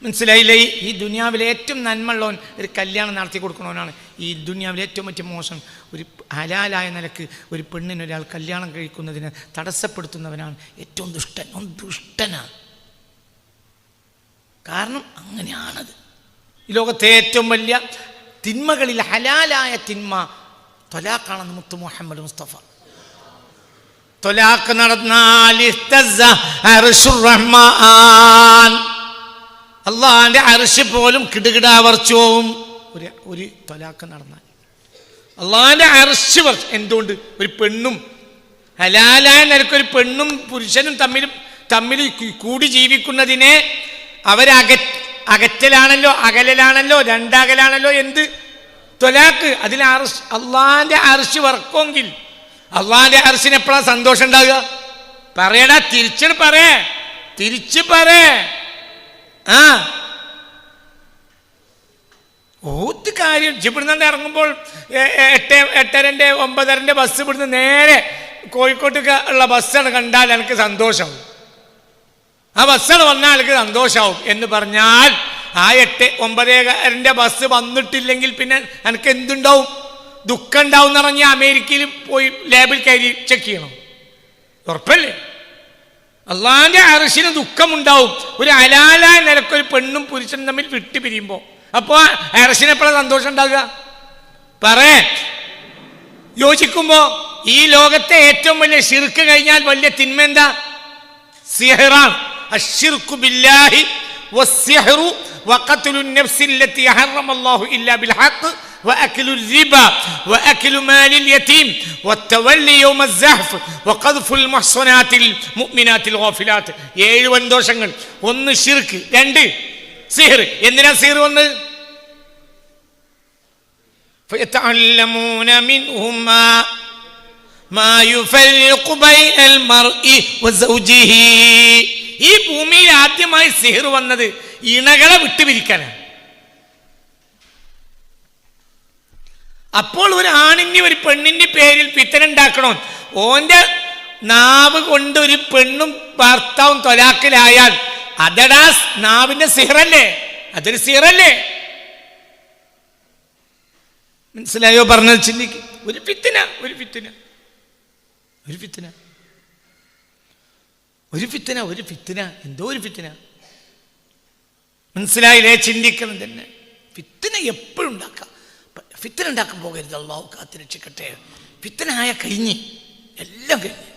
മനസ്സിലായില്ലേ? ഈ ദുനിയാവിലെ ഏറ്റവും നന്മയുള്ളവൻ ഒരു കല്യാണം നടത്തി കൊടുക്കണവനാണ്. ഈ ദുനിയാവിലെ ഏറ്റവും മറ്റു മോശം ഒരു ഹലാലായ നിലക്ക് ഒരു പെണ്ണിന് ഒരാൾ കല്യാണം കഴിക്കുന്നതിന് തടസ്സപ്പെടുത്തുന്നവനാണ് ഏറ്റവും ദുഷ്ടൻ. ദുഷ്ടനാണ്. കാരണം അങ്ങനെയാണത്. ഈ ലോകത്തെ ഏറ്റവും വലിയ തിന്മകളിൽ ഹലാലായ തിന്മ ത്വലാഖാണെന്ന് മുത്തു മുഹമ്മദ് മുസ്തഫ. ത്വലാഖ് നടന്നാൽ അള്ളാന്റെ അർശ് പോലും കിടുകിടാവർച്ചവും ഒരു ത്വലാഖ് നടന്നാൽ അള്ളാന്റെ അർശ്. എന്തുകൊണ്ട്? ഒരു പെണ്ണും ഹലാലായ നിലക്കൊരു പെണ്ണും പുരുഷനും തമ്മിൽ കൂടി ജീവിക്കുന്നതിനെ അകറ്റലാണല്ലോ, അകലാണല്ലോ, രണ്ടാകലാണല്ലോ എന്ത് ത്വലാഖ്. അതിൽ അള്ളാന്റെ അർശ് വർക്കുമെങ്കിൽ അള്ളാന്റെ അർശിന് എപ്പോഴാണ് സന്തോഷം ഉണ്ടാകുക? പറയടാ, തിരിച്ച് പറയേ. ഒരു കാര്യം ഇവിടുന്ന് ഇറങ്ങുമ്പോൾ 8:30 9:30 ബസ് ഇവിടുന്ന് നേരെ കോഴിക്കോട്ടേക്ക് ഉള്ള ബസ്സാണ് കണ്ടാൽ എനിക്ക് സന്തോഷമാവും. ആ ബസ്സാണ് വന്നാൽ എനിക്ക് സന്തോഷമാവും എന്ന് പറഞ്ഞാൽ ആ 8-9 ബസ് വന്നിട്ടില്ലെങ്കിൽ പിന്നെ എനിക്ക് എന്തുണ്ടാവും? ദുഃഖം ഉണ്ടാവും എന്ന് പറഞ്ഞാൽ അമേരിക്കയിൽ പോയി ലാബിൽ കയറി ചെക്ക് ചെയ്യണം. ഉറപ്പല്ലേ? അള്ളാന്റെ അർശിന് ദുഃഖമുണ്ടാവും ഒരു ഹലാലായ നിലക്കൊരു പെണ്ണും പുരുഷനും തമ്മിൽ വിട്ടു പിരിയുമ്പോൾ. അപ്പോൾ അർശിന് എപ്പോഴാണ് സന്തോഷം ഉണ്ടാകുക? യോജിക്കുമ്പോ. ഈ ലോകത്തെ ഏറ്റവും വലിയ ശിർക്ക് കഴിഞ്ഞാൽ വലിയ തിന്മ എന്താ? സിഹ്റാണ്. അശ്ശിർക്കു ബില്ലാഹി വസ്സിഹ്റു വഖത്ലു النفس التي حرم الله الا بالحق واكل الربا واكل مال اليتيم والتولي يوم الزحف وقذف المحصنات المؤمنات الغافلات. 7 വൻദോഷങ്ങൾ. 1 ശിർക്ക്, 2 സിഹ്ർ. എന്തിനാ സിഹ്ർ വന്ന്? فيتعلمون منهما ما يفرق بين المرء وزوجه. ഈ ഭൂമിയിൽ ആദ്യമായി സിഹ്ർ വന്നത് ഇണകളെ വിട്ടുപിരിക്കാനാണ്. അപ്പോൾ ഒരു ആണിന്റെ ഒരു പെണ്ണിന്റെ പേരിൽ ഫിത്ന ഉണ്ടാക്കണം. ഓന്റെ നാവ് കൊണ്ട് ഒരു പെണ്ണും ഭർത്താവും ത്വലാഖിലായാൽ അതടാ നാവിന്റെ സിഹ്റല്ലേ? അതൊരു സിഹ്റല്ലേ? മനസ്സിലായോ പറഞ്ഞത്? ചിന്തിക്ക്. ഒരു ഫിത്ന എന്തോ ഒരു ഫിത്ന. മനസ്സിലായില്ലേ? ചിന്തിക്കണം തന്നെ. ഫിത്ന എപ്പോഴും ഉണ്ടാക്കാം. ഫിത്ന ഉണ്ടാക്കാൻ പോകരുത്. അള്ളാഹു കാത്ത് രക്ഷിക്കട്ടെ. ഫിത്ന ആയ കഴിഞ്ഞ് എല്ലാം കഴിഞ്ഞ്.